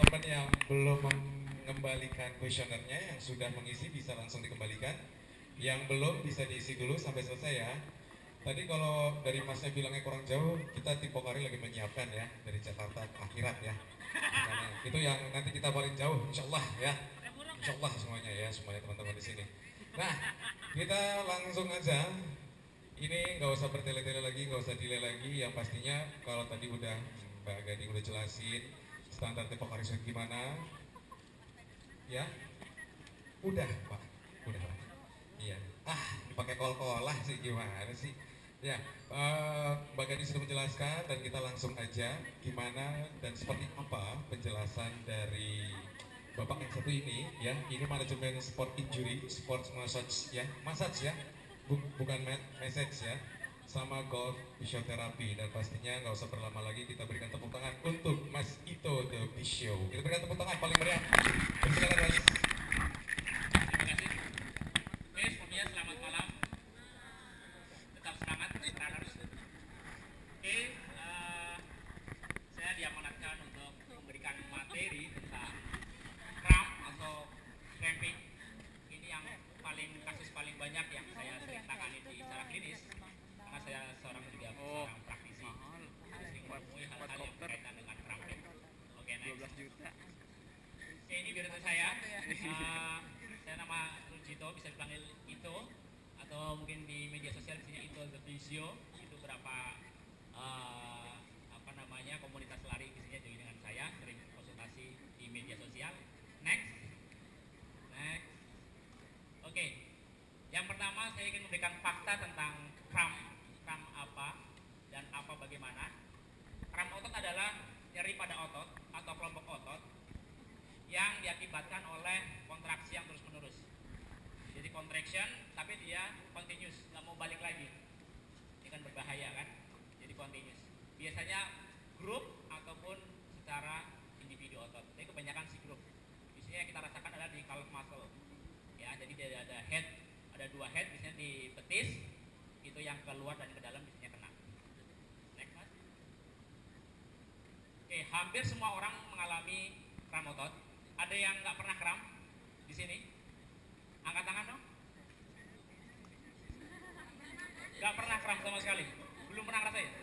teman-teman yang belum mengembalikan kuesionernya, yang sudah mengisi bisa langsung dikembalikan. Yang belum bisa diisi dulu sampai selesai ya. Tadi kalau dari masnya bilangnya kurang jauh, kita tim Pokari lagi menyiapkan ya dari Jakarta ke akhirat ya. Karena itu yang nanti kita paling jauh, insya Allah ya. Insya Allah semuanya ya, semuanya teman-teman di sini. Nah, kita langsung aja. Ini nggak usah bertele-tele lagi, nggak usah delay lagi. Yang pastinya kalau tadi udah Mbak Gadi udah jelasin standar Pokari Karisma gimana, ya udah Pak, udah Pak. Iya. Dipakai kol-kolah sih gimana sih? Ya, Mbak Gadi sudah menjelaskan dan kita langsung aja gimana dan seperti apa penjelasan dari Bapak yang satu ini ya. Ini manajemen sport injury, sport massage ya, massage ya, bukan message ya, sama golf fisioterapi. Dan pastinya nggak usah berlama lagi, kita berikan tepuk tangan untuk Mas Ito The Fisio. Kita berikan tepuk tangan paling meriah. Silakan Mas. Ini biar saya. Saya nama Rujito, bisa dipanggil Ito, atau mungkin di media sosial di sini Ito The Physio. Itu berapa komunitas lari di sini juga dengan saya, sering konsultasi di media sosial. Next. Oke. Yang pertama saya ingin memberikan fakta tentang cramp apa dan apa bagaimana. Cramp otot adalah nyeri pada otot atau kelompok otot yang diakibatkan oleh kontraksi yang terus-menerus. Jadi contraction, tapi dia continuous, nggak mau balik lagi. Ini kan berbahaya kan? Jadi continuous. Biasanya grup ataupun secara individu otot. Tapi kebanyakan si grup. Di sini yang kita rasakan adalah di calf muscle. Ya, jadi dia ada head, ada dua head, biasanya di betis, itu yang keluar dan ke dalam biasanya kena. Next, Mas. Oke, hampir semua orang mengalami cramp otot. Ada yang nggak pernah kram di sini? Angkat tangan dong. Nggak pernah kram sama sekali. Belum pernah ngerasain?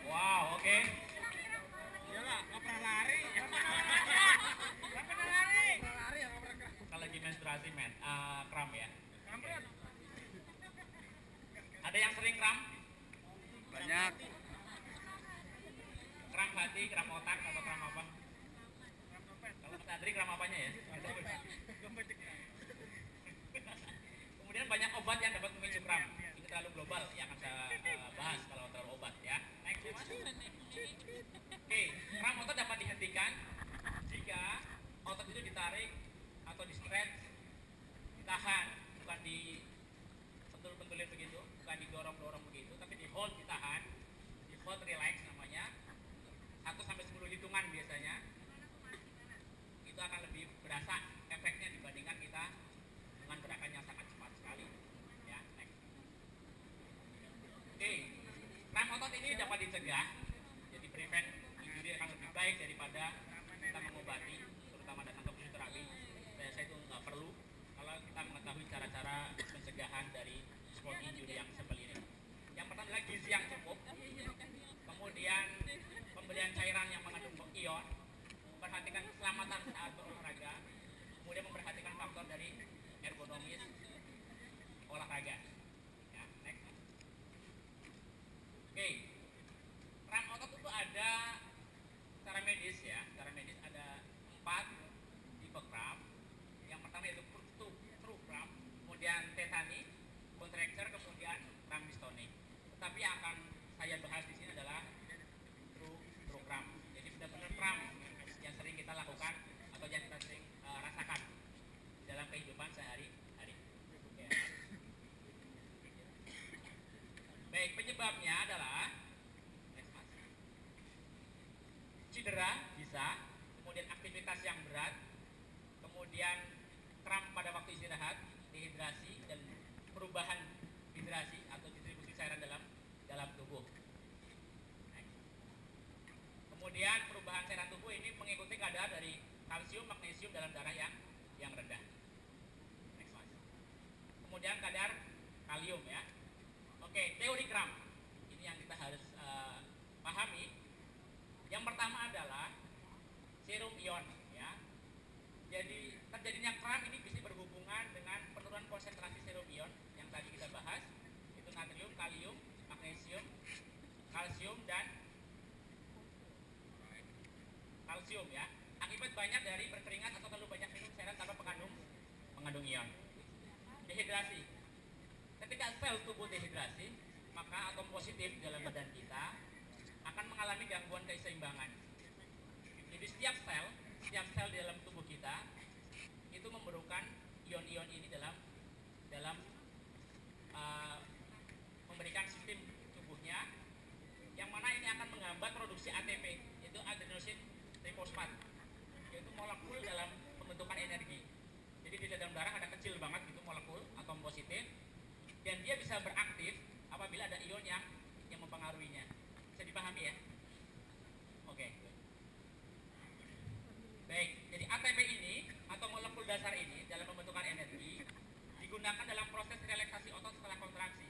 Wow, oke. Iyalah, nggak pernah lari. Nggak pernah lari. Kalau lagi menstruasi kram ya. Okay. Ada yang sering kram? Banyak. Kram hati, kram otak, atau kram apa? Kalau Mas Adri kram apanya ya? Kemudian banyak obat yang dapat memicu kram. Ini terlalu global yang akan saya bahas kalau terlalu obat ya. Next. Oke, kram otot dapat dihentikan jika otot itu ditarik atau di stretch, ditahan, bukan di sentul-bentulin begitu, bukan didorong-dorong begitu, tapi di hold, ditahan, di hold relax namanya. 1-10 hitungan biasanya. Itu akan lebih berasa efeknya dibandingkan kita dengan gerakan yang sangat cepat sekali. Ya, next. Oke, kram otot ini dapat dicegah, jadi prevent injury akan lebih baik daripada kita mengobati, terutama datang ke fisioterapi. Saya itu nggak perlu kalau kita mengetahui cara-cara pencegahan dari sport injury yang seperti ini. Yang pertama adalah gizi yang cukup, kemudian pemberian cairan yang mengandung ion, memperhatikan keselamatan saat berolahraga, kemudian memperhatikan faktor dari ergonomis olahraga. Ya, next. Oke, kram otot itu ada secara medis ya, secara medis ada 4 tipe kram. Yang pertama yaitu true kram, kemudian tetani, contracture, kemudian kram dystonik. Tetapi yang akan saya bahas di sini adalah true kram. Jadi benar-benar kram yang sering kita lakukan atau yang kita sering rasakan dalam kehidupan sehari-hari. Ya. Baik, penyebabnya adalah cedera bisa, kemudian aktivitas yang berat, kemudian kram pada waktu istirahat, dehidrasi, dan perubahan hidrasi atau distribusi cairan dalam tubuh. Kemudian perubahan cairan tubuh ini mengikuti keadaan dari kalsium, magnesium dalam darah yang rendah. Next mas. Kemudian kadar kalium ya. Oke, teori Cramp. Ini yang kita harus pahami. Yang pertama adalah serum ion ya. Jadi terjadinya Cramp ini bisa berhubungan dengan penurunan konsentrasi serum ion yang tadi kita bahas, itu natrium, kalium, magnesium, kalsium dan kalsium ya. Akibat banyak dari berkeringat atau terlalu banyak minum cairan tanpa mengandung ion. Dehidrasi. Ketika sel tubuh dehidrasi, maka atom positif dalam badan kita akan mengalami gangguan keseimbangan. Jadi setiap sel di dalam tubuh kita itu memerlukan ion-ion ini dalam memberikan sistem tubuhnya, yang mana ini akan menghambat produksi ATP, yaitu adenosine trifosfat, yaitu molekul dalam pembentukan energi. Jadi di dalam darah ada kecil banget gitu molekul atom positif, dan dia bisa beraktif apabila ada ion yang mempengaruhinya. Bisa dipahami ya? Oke. Baik, jadi ATP ini atau molekul dasar ini dalam pembentukan energi digunakan dalam proses relaksasi otot setelah kontraksi.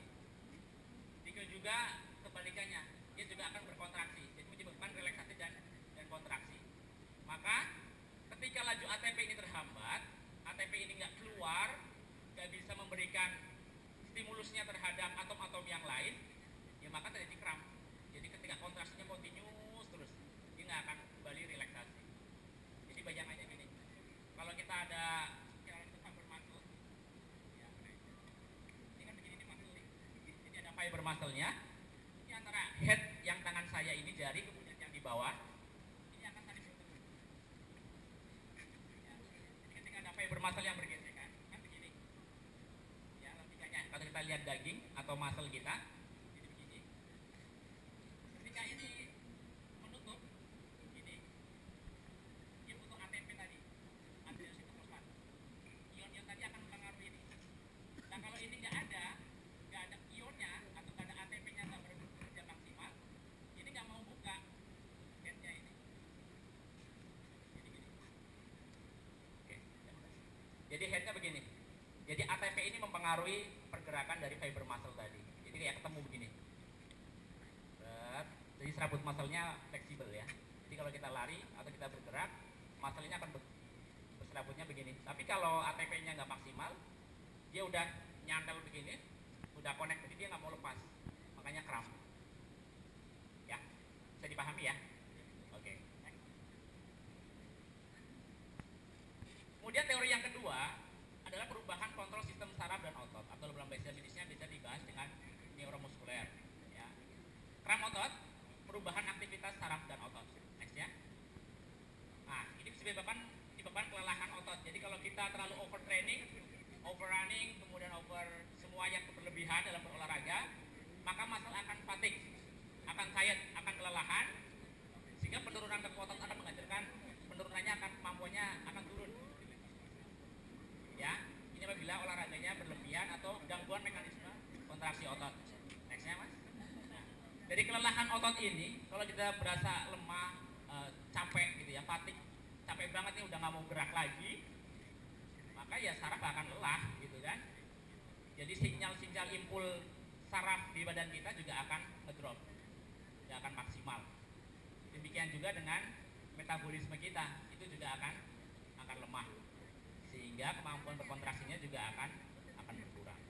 Begitu juga kebalikannya, dia juga akan berkontraksi, jadi menyebabkan relaksasi dan kontraksi. Maka ketika laju ATP ini terhambat, ATP ini nggak keluar, nggak bisa memberikan stimulusnya terhadap atom-atom yang lain, ya maka terjadi Cramp. Jadi ketika kontraksinya continuous terus, dia nggak akan kembali relaksasi. Jadi bayangannya gini, kalau kita ada fiber muscle, ya, ini kan begini nih muscle nih. Jadi ada fiber muscle-nya, ini antara head yang tangan saya ini jari, kemudian yang di bawah, ini akan saling bertemu. Ya, jadi ketika ada fiber muscle yang bergesekan, kan begini. Ya, logikanya kalau kita lihat daging atau muscle kita, jadi begini. Ketika ini menutup, ini dia butuh ATP tadi, adenosine trifosfat. Ion-ion tadi akan mempengaruhi ini. Nah kalau ini nggak ada ionnya atau nggak ada ATP-nya nggak bekerja maksimal, ini nggak mau buka headnya ini. Jadi gini. Oke. Jadi headnya begini. Jadi ATP ini mempengaruhi pergerakan dari fiber muscle tadi. Jadi kayak ketemu begini. Jadi serabut muscle-nya fleksibel ya. Jadi kalau kita lari atau kita bergerak, muscle-nya akan berserabutnya begini. Tapi kalau ATP-nya nggak maksimal, dia udah nyantel begini, udah connect, jadi dia nggak mau lepas. Makanya Cramp. Ya, bisa dipahami ya? Oke. Kemudian teori yang kedua adalah perubahan kontrol sistem saraf dan otot, atau dalam bahasa medisnya bisa dibahas dengan neuromuskuler. Ya. Cramp otot, perubahan aktivitas saraf dan otot. Next ya. Nah, ini bisa menyebabkan kelelahan otot. Jadi kalau kita terlalu overtraining, overrunning, kemudian over semua yang berlebihan dalam berolahraga, maka muscle akan fatigue, akan tired, akan kelelahan, sehingga penurunan kekuatan akan menghasilkan penurunannya akan kemampuannya akan turun. Ya, ini apabila olahraganya berlebihan atau gangguan mekanisme kontraksi otot. Nextnya mas. Nah, dari kelelahan otot ini, kalau kita berasa lemah, capek gitu ya, fatigue, capek banget nih udah nggak mau gerak lagi, maka ya saraf akan lelah gitu kan. Jadi sinyal-sinyal impul saraf di badan kita juga akan ngedrop, tidak akan maksimal. Demikian juga dengan metabolisme kita, itu juga akan lemah, sehingga kemampuan berkontraksinya juga akan berkurang.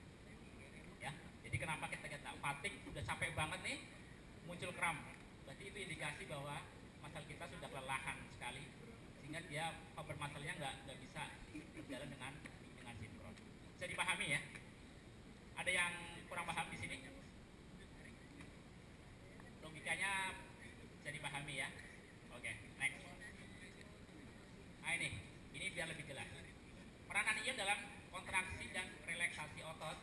Ya, jadi kenapa kita fatigue, udah capek banget nih, muncul Cramp, berarti itu indikasi bahwa muscle kita sudah kelelahan sekali, sehingga dia fiber muscle-nya nggak bisa berjalan dengan sinkron. Bisa dipahami ya? Ada yang kurang paham di sini? Logikanya bisa dipahami ya? Oke, next. Nah ini biar lebih jelas. Peranan ion dalam kontraksi dan relaksasi otot,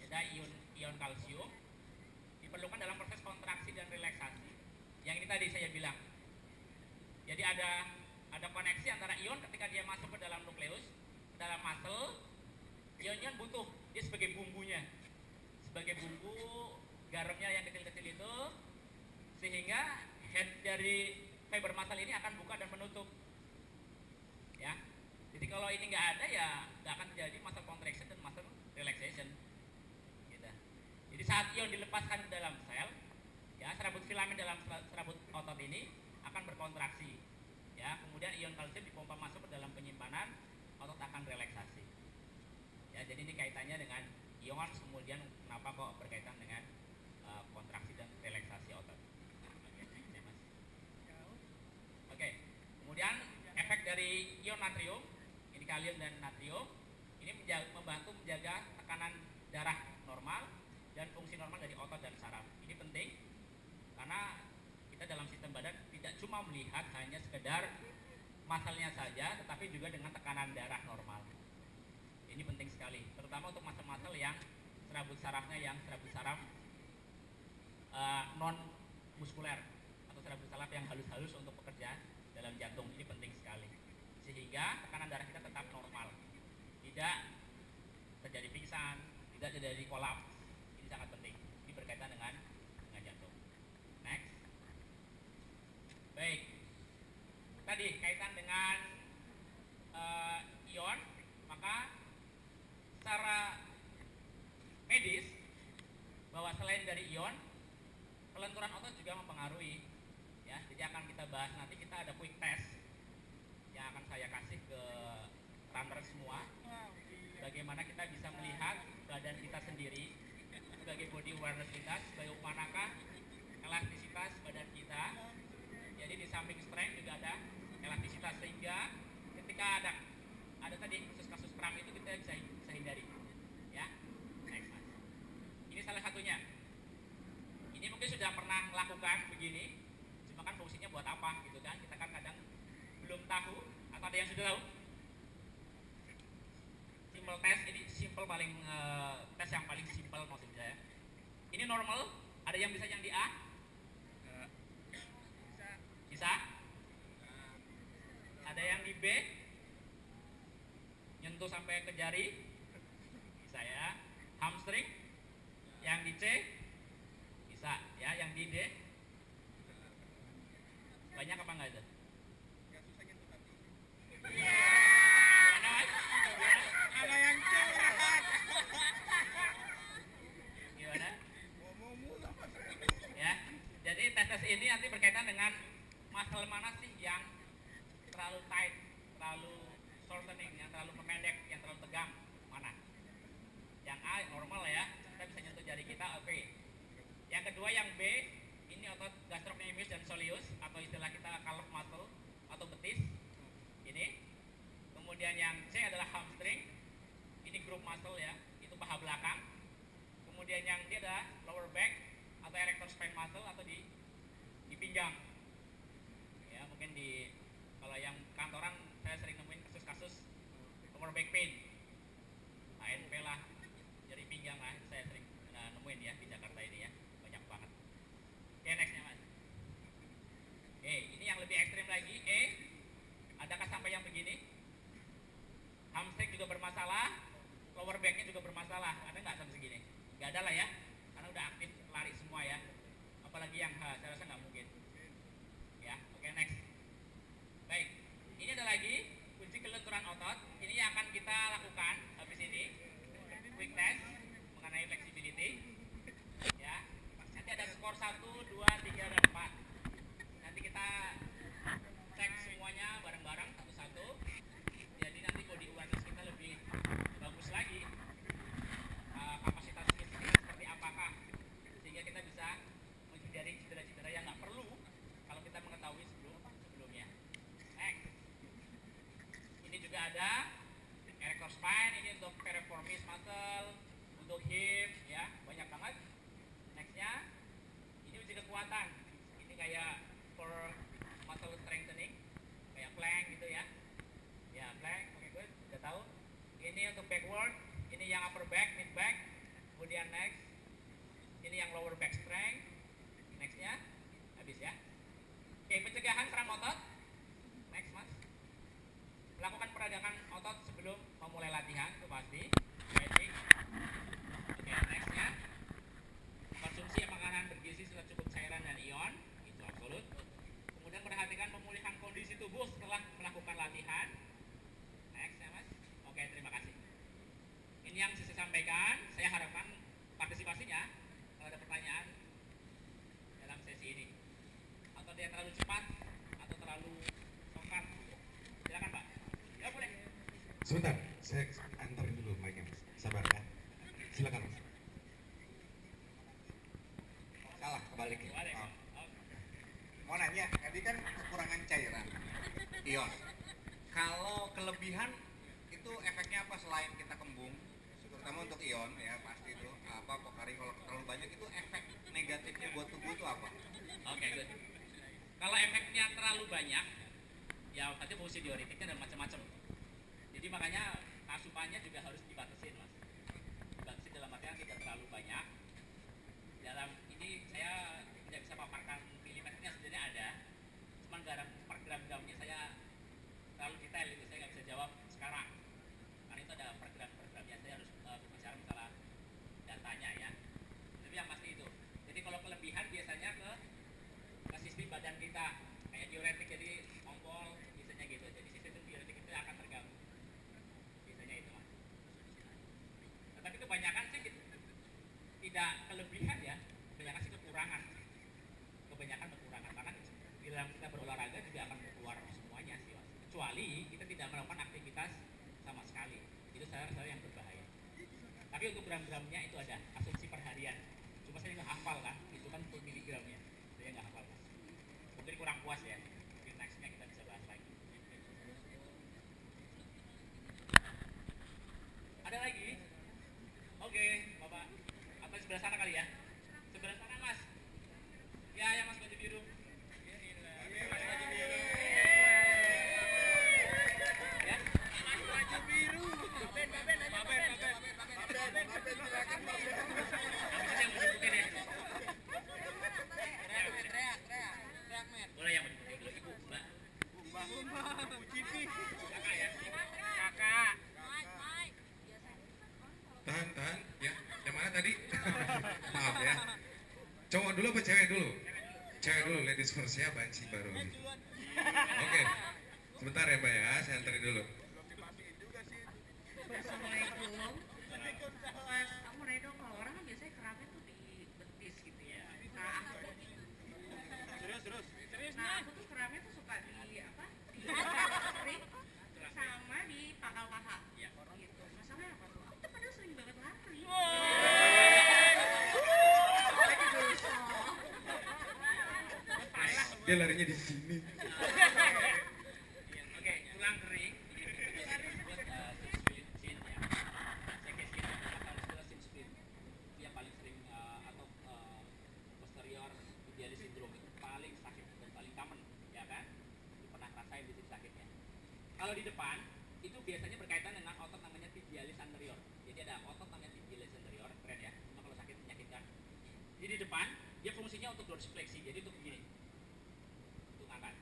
ada ion kalsium diperlukan dalam proses kontraksi dan relaksasi. Yang ini tadi saya bilang. Jadi ada koneksi antara ion ketika dia masuk ke dalam nukleus, ke dalam muscle, ion-ion butuh dia sebagai bumbunya, sebagai bumbu garamnya yang kecil-kecil itu, sehingga head dari fiber muscle ini akan buka dan menutup. ini nggak ada ya nggak akan terjadi muscle contraction dan muscle relaxation. Gitu. Jadi saat ion dilepaskan ke dalam sel, ya serabut filamen dalam serabut otot ini akan berkontraksi. Ya, kemudian ion kalsium dipompa masuk ke dalam penyimpanan, otot akan relaksasi. Ya, jadi ini kaitannya dengan ion, kemudian kenapa kok berkaitan dengan kontraksi dan relaksasi otot. Oke, Mas. Oke, kemudian efek dari ion natrium, ini kalium dan natrium, ini membantu menjaga tekanan darah normal dan fungsi normal dari otot dan saraf. Ini penting karena kita dalam sistem badan tidak cuma melihat hanya sekedar masalnya saja, tetapi juga dengan tekanan darah normal. Ini penting sekali, terutama untuk masal-masal yang serabut sarafnya yang serabut saraf non muskuler atau serabut saraf yang halus-halus untuk bekerja dalam jantung. Ini penting sekali sehingga tekanan darah kita tetap normal, tidak terjadi pingsan, tidak terjadi kolaps. Ini sangat penting. Ini berkaitan dengan jantung. Next. Baik. Tadi kaitan dengan ion, maka secara medis bahwa selain dari ion, kelenturan otot juga mempengaruhi. Ya, jadi akan kita bahas nanti. Kita ada quick test yang akan saya kasih ke runner semua. Bagaimana kita bisa melihat badan kita sendiri sebagai body awareness kita, sebagai manakah elastisitas badan kita. Jadi di samping strength juga ada elastisitas, sehingga ketika ada tadi kasus-kasus kram itu kita bisa hindari. Ya, next Mas. Ini salah satunya. Ini mungkin sudah pernah melakukan begini, cuma kan fungsinya buat apa gitu kan? Kita kan kadang belum tahu, atau ada yang sudah tahu? Simple test, ini simple paling tes yang paling simple maksud saya. Ini normal, ada yang bisa yang di A? Bisa? Ada yang di B? Nyentuh sampai ke jari? Bisa ya. Hamstring? Yang di C? Bisa ya. Yang di D? Banyak apa enggak itu? Gimana Mas? Ada yang curhat. Gimana? Ya. Jadi tes ini nanti berkaitan dengan muscle mana sih yang terlalu tight, terlalu shortening, yang terlalu memendek, yang terlalu tegang, mana? Yang A normal ya, kita bisa nyentuh jari kita, oke. Yang kedua yang B, ini otot gastrocnemius dan soleus atau istilah kita calf muscle atau betis. Ini. Kemudian yang C adalah hamstring. Ini group muscle ya, itu paha belakang. Kemudian yang D adalah lower back atau erector spine muscle atau di pinggang. Ya, mungkin kalau yang kantoran saya sering nemuin kasus-kasus lower back pain. ANP lah, nyeri pinggang lah, saya sering nemuin ya di Jakarta ini ya, banyak banget. Oke, nextnya Mas. Oke, ini yang lebih ekstrim lagi. Adakah sampai yang begini? Hamstring juga bermasalah, lower backnya juga bermasalah. Ada nggak sampai segini? Nggak ada lah ya, karena udah aktif lari semua ya. Apalagi yang H, saya rasa nggak mungkin. Ya, oke, next. Baik, ini ada lagi kunci kelenturan otot. Ini yang akan kita lakukan habis ini, quick test mengenai flexibility. Ya, nanti ada skor 1, 2, 3, dan 4. Nanti kita cek semuanya bareng-bareng satu-satu. Jadi nanti body awareness kita lebih bagus lagi. Kapasitas fisik kita seperti apakah, sehingga kita bisa menghindari cedera-cedera yang nggak perlu kalau kita mengetahui sebelumnya. Next. Ini juga ada erector spine, ini untuk piriformis muscle, untuk hip ya, banyak banget. Nextnya, ini uji kekuatan. Ini kayak for muscle strengthening, kayak plank gitu ya. Ya, plank, oke, good, udah tahu. Ini untuk backward, ini yang upper back, mid back. Kemudian next, ini yang lower back strength. Nextnya, habis ya. Oke, pencegahan kram otot. Next Mas. Melakukan peradangan otot sebelum memulai latihan, itu pasti. Basic. Oke, nextnya. Konsumsi makanan bergizi setelah cukup cairan dan ion, itu absolut. Kemudian perhatikan pemulihan kondisi tubuh setelah melakukan latihan. Next ya Mas. ini yang saya sampaikan. Saya harapkan partisipasinya. Kalau ada pertanyaan dalam sesi ini, atau dia terlalu cepat atau terlalu songkat, silakan Pak. Ya boleh. Sebentar, saya antarin dulu mic-nya, Mas. Sabar ya. Silakan, Mas. Salah, kebalik ya. Boleh. Oh. Oh. Mau nanya, tadi kan kekurangan cairan ion. Kalau kelebihan itu efeknya apa selain kita kembung? Terutama untuk ion ya pasti itu apa Pokari kalau terlalu banyak itu efek negatifnya buat tubuh itu apa? Oke, good. Kalau efeknya terlalu banyak, ya nanti fungsi diuretiknya dan macam-macam. Jadi makanya asupannya juga harus dibatasin, Mas. Dibatasi dalam artian tidak terlalu banyak. Dalam ini saya tidak bisa paparkan milimeternya sebenarnya ada, cuman per gram-gramnya saya terlalu detail itu saya nggak bisa jawab sekarang. Karena itu ada per gram-gramnya, saya harus berbicara masalah datanya ya. Tapi yang pasti itu. Jadi kalau kelebihan biasanya ke sistem badan kita kayak diuretik jadi ompol biasanya gitu. Jadi sistem diuretik itu akan terganggu. Biasanya itu Mas. Nah, tapi kebanyakan sih tidak kelebihan ya, kebanyakan sih kekurangan. Kebanyakan kekurangan karena di dalam kita berolahraga juga akan keluar semuanya sih Mas. Kecuali kita tidak melakukan aktivitas sama sekali. Itu saya yang berbahaya. Tapi untuk gram-gramnya itu ada asumsi per harian. Cuma saya nggak hafal kan, itu kan per miligramnya. Saya nggak hafal Mas. Mungkin kurang puas ya. Mungkin nextnya kita bisa bahas lagi. Ada lagi? Oke, Bapak. Atau sebelah sana kali ya? Sebelah sana Mas. Ya, yang Mas baju biru. Ya. Mas baju biru. Baben. Yang baju putih deh. Boleh yang baju putih dulu, Ibu, Mbak. Kakak ya. Kakak. Tahan, ya. Yang mana tadi? Maaf ya. Cowok dulu apa cewek dulu? Cewek dulu, ladies first ya, banci baru. Oke. Sebentar ya, Mbak ya, saya anterin dulu. Assalamualaikum. Kamu Redo, kalau orang kan biasanya keramnya tuh di betis gitu ya. Nah aku tuh keramnya tuh suka di apa? Di string sama di pangkal paha. Gitu. Masalahnya apa tuh? Aku tuh padahal sering banget lari. Lagi gosok. Dia larinya di sini. Oke, tulang kering. Buat sin ya. Sekesin atau sin split. Dia paling sering atau posterior tibialis syndrome itu paling sakit dan paling common, ya kan? Itu pernah rasain di sini sakitnya. Kalau di depan itu biasanya berkaitan dengan otot namanya tibialis anterior. Jadi ada otot namanya tibialis anterior, keren ya. Cuma kalau sakit menyakitkan. Jadi di depan dia fungsinya untuk dorsifleksi, jadi untuk begini. Untuk angkat.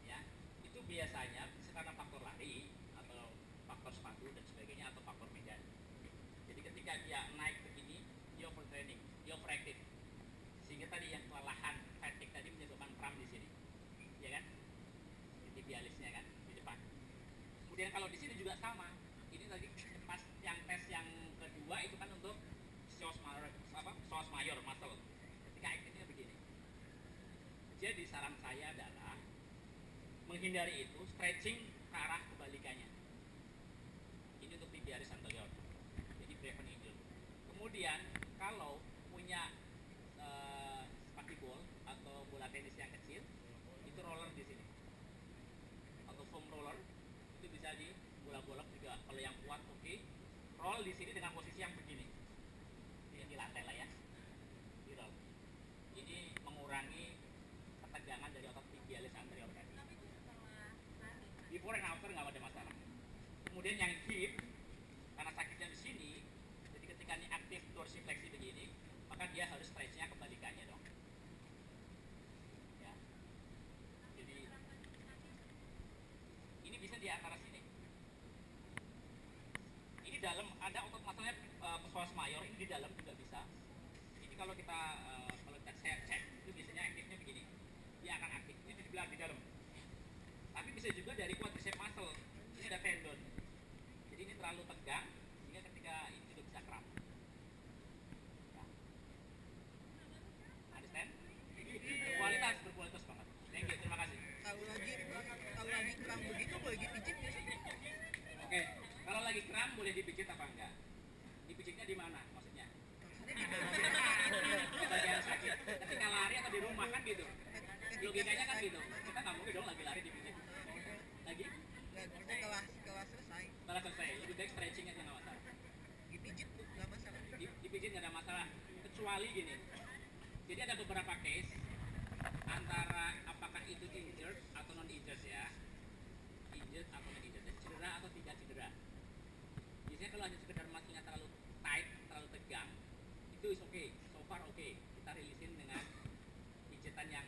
Ya. Itu biasanya karena faktor lari atau faktor sepatu dan sebagainya atau faktor medan. Jadi ketika dia naik begini, dia overtraining, dia overactive. Sehingga tadi yang kelelahan, fatigue tadi menyebabkan kram di sini. Ya kan? Tibialisnya kan di depan. Kemudian kalau di sini juga sama. Ini tadi pas yang tes yang kedua itu kan untuk psoas major muscle. Ketika aktifnya begini. Jadi saran saya adalah menghindari itu, stretching ke arah kebalikannya. Ini untuk tibialis anterior. Jadi prevent injury. Kemudian kalau punya spikeball atau bola tenis yang kecil, itu roller di sini. Atau foam roller itu bisa di bola-bola juga. Kalau yang kuat oke. Roll di sini dengan posisi yang begini. Di lantai lah ya. Di roll. Ini mengurangi ketegangan dari otot tibialis anterior tadi. Before and after nggak ada masalah. Kemudian yang hip, karena sakitnya di sini, jadi ketika ini aktif dorsifleksi begini, maka dia harus stretchnya kebalikannya dong. Ya. Jadi ini bisa di antara sini. Ini dalam ada otot masalahnya psoas major, ini di dalam juga bisa. Ini kalau kita saya cek itu biasanya aktifnya begini. Dia akan aktif. Ini dibilang di dalam. Tapi bisa juga dari quadriceps muscle. Ini ada tendon. Jadi ini terlalu tegang sehingga boleh dipijit apa enggak? Dipijitnya di mana maksudnya? Di bagian sakit. Ketika lari atau di rumah kan gitu. Logikanya kan gitu. Kita nggak mungkin dong lagi lari dipijit. Lagi? Setelah selesai Setelah selesai, lebih baik stretching aja nggak masalah. dipijit tuh nggak masalah. Dipijit nggak ada masalah. Kecuali gini. Jadi ada beberapa case antara apakah itu injured atau non injured ya. Injured atau non injured, cedera atau tidak cedera. Biasanya kalau hanya sekedar muscle-nya terlalu tight, terlalu tegang, itu is okay, so far okay. Kita rilisin dengan pijitan yang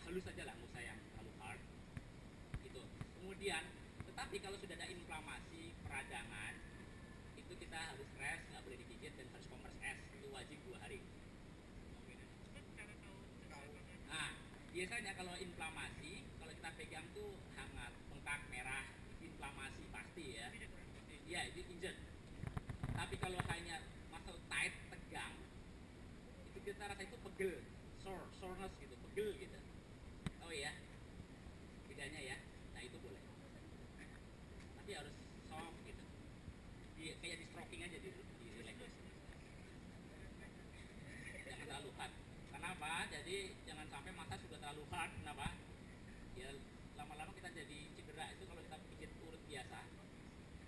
halus saja lah, nggak usah yang terlalu hard. Gitu. Kemudian, tetapi kalau sudah ada inflamasi, peradangan, itu kita harus rest, nggak boleh dipijit dan harus compress es. Itu wajib 2 hari. Nah, biasanya kalau inflamasi, kalau kita pegang tuh hangat, bengkak, merah, inflamasi pasti ya. Iya, itu injured. Tapi kalau hanya muscle tight, tegang, itu kita rasa itu pegel, soreness gitu, pegel gitu. Oh iya, bedanya ya. Nah itu boleh. Tapi harus soft gitu. Kayak di stroking aja di relax. Jangan terlalu hard. Kenapa? Jadi jangan sampai mata sudah terlalu hard. Kenapa? Ya lama-lama kita jadi cedera itu kalau kita pijit urut biasa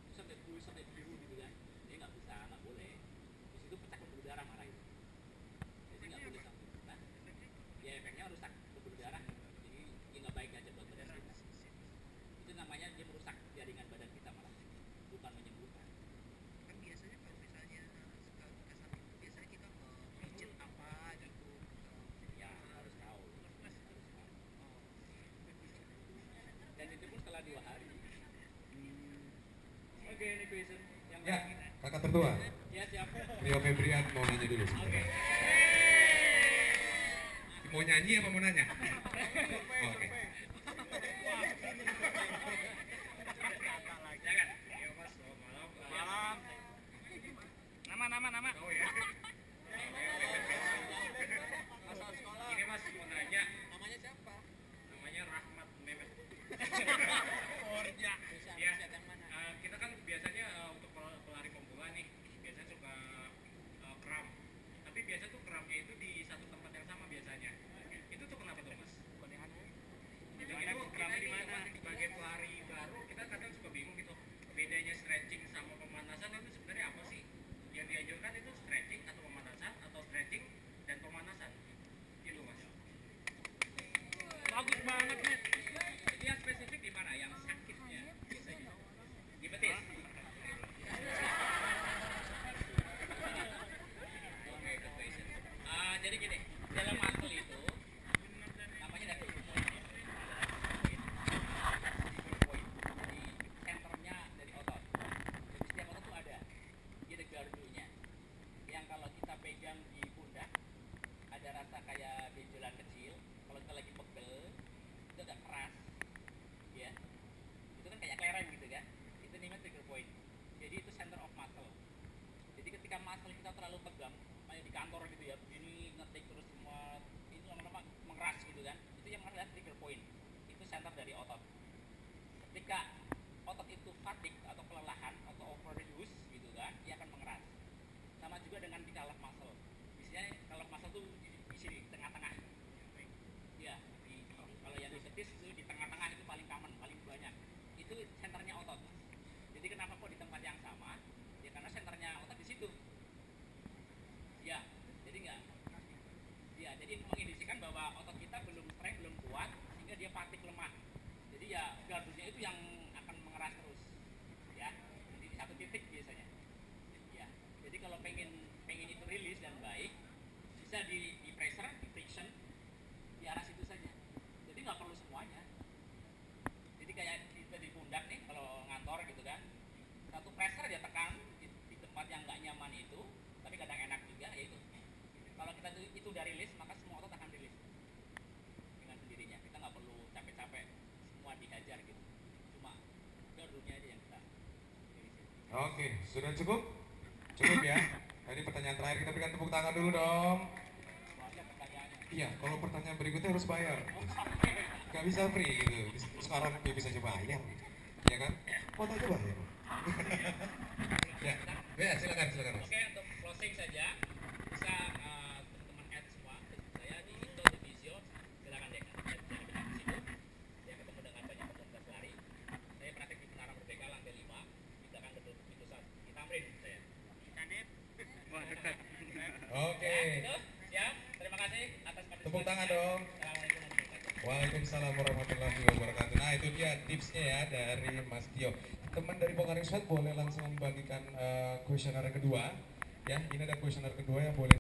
itu sampai pulus sampai biru gitu kan. Jadi nggak bisa, nggak boleh. Terus itu pecah pembuluh darah malah itu. Jadi nggak boleh sampai. Nah, ya efeknya rusak pembuluh darah. Jadi ya nggak baik aja buat badan kita. Itu namanya dia merusak jaringan badan kita malah, bukan menyembuhkan. Kan biasanya kalau misalnya sekali kesal itu biasanya kita pijit apa gitu. Ya harus tahu. Dan itu pun setelah 2 hari. Oke, ini question yang Ya, kita. kakak tertua. Ya siap. Rio Febrian mau nanya dulu. Oke. Mau nyanyi apa mau nanya? Oke. Jangan. Iya mas, selamat malam. Nama. Oh ya. Ini mas mau nanya. Namanya siapa? Namanya Rahmat Mehmet. Orja. Ya, kita kan biasanya untuk pelari pemula nih, biasanya suka kram. Tapi biasa tuh kramnya itu di satu tempat yang sama biasanya. Itu tuh kenapa tuh mas? Itu kram di mana? Sebagai pelari baru, kita kadang suka bingung gitu. Bedanya stretching sama pemanasan itu sebenarnya apa sih? Yang dianjurkan itu stretching atau pemanasan atau stretching dan pemanasan? Gitu mas. Bagus banget nih. Itu yang spesifik di mana? Yang sakitnya biasanya. Di betis. Oke, good question. Jadi gini, dalam muscle itu namanya ada trigger point. Jadi senternya dari otot. Jadi setiap otot tuh ada. Dia ada gardunya. Yang kalau kita pegang di pundak ada rasa kayak benjolan kecil. Kalau kita lagi pegel itu agak keras, ya. Itu kan kayak kelereng gitu kan. Itu namanya trigger point. Jadi itu center of muscle. Jadi ketika muscle kita terlalu tegang, kayak di kantor gitu ya, begini ngetik terus semua, itu lama-lama mengeras gitu kan. Itu yang adalah trigger point. Itu center dari otot. Ketika otot itu fatigue atau kelelahan atau overuse gitu kan, dia akan mengeras. Sama juga dengan di calf muscle. Biasanya calf muscle tuh di sini tengah-tengah. Ya, kalau yang di betis itu di tengah-tengah itu paling common, paling banyak. Itu senternya otot. Jadi kenapa kok di tempat yang sama? Ya karena senternya otot di situ. Ya, jadi enggak. Ya, jadi mengindikasikan bahwa otot kita belum strength, belum kuat, sehingga dia fatigue lemah. Jadi ya gardunya itu yang akan mengeras terus. Ya, jadi di satu titik biasanya. Ya, jadi kalau pengen itu rilis dan baik, bisa di pressure, di friction, di arah situ saja. Jadi nggak perlu semuanya. Jadi kayak kita di pundak nih kalau ngantor gitu kan, satu pressure dia tekan di tempat yang nggak nyaman itu, tapi kadang enak juga ya itu. Kalau kita itu udah rilis, maka semua otot akan rilis dengan sendirinya. Kita nggak perlu capek-capek semua dihajar gitu. Cuma gardunya aja yang kita rilisin. Oke, sudah cukup? Cukup ya. Nah, ini pertanyaan terakhir, kita berikan tepuk tangan dulu dong. Soalnya pertanyaannya. Iya, kalau pertanyaan berikutnya harus bayar. Gak bisa free gitu. Sekarang bisa coba bayar. Ya kan? Foto aja bayar. Ya, ya silakan Mas. Oke, untuk closing saja bisa teman-teman add semua saya di Indo Divisio, silakan deh kan bisa bilang di situ. Saya ketemu dengan banyak komunitas lari. Saya praktek di Menara Merdeka lantai 5, kita akan gedung pintu satu di Tamrin saya. Kanit. Wah dekat. Oke. Ya, itu siap. Terima kasih atas partisipasinya. Tepuk tangan dong. Assalamualaikum warahmatullahi wabarakatuh. Waalaikumsalam warahmatullahi wabarakatuh. Nah itu dia tipsnya ya dari Mas Tio. Teman dari Pokaring Sweat boleh langsung membagikan kuesioner kedua. Ya, ini ada kuesioner kedua yang boleh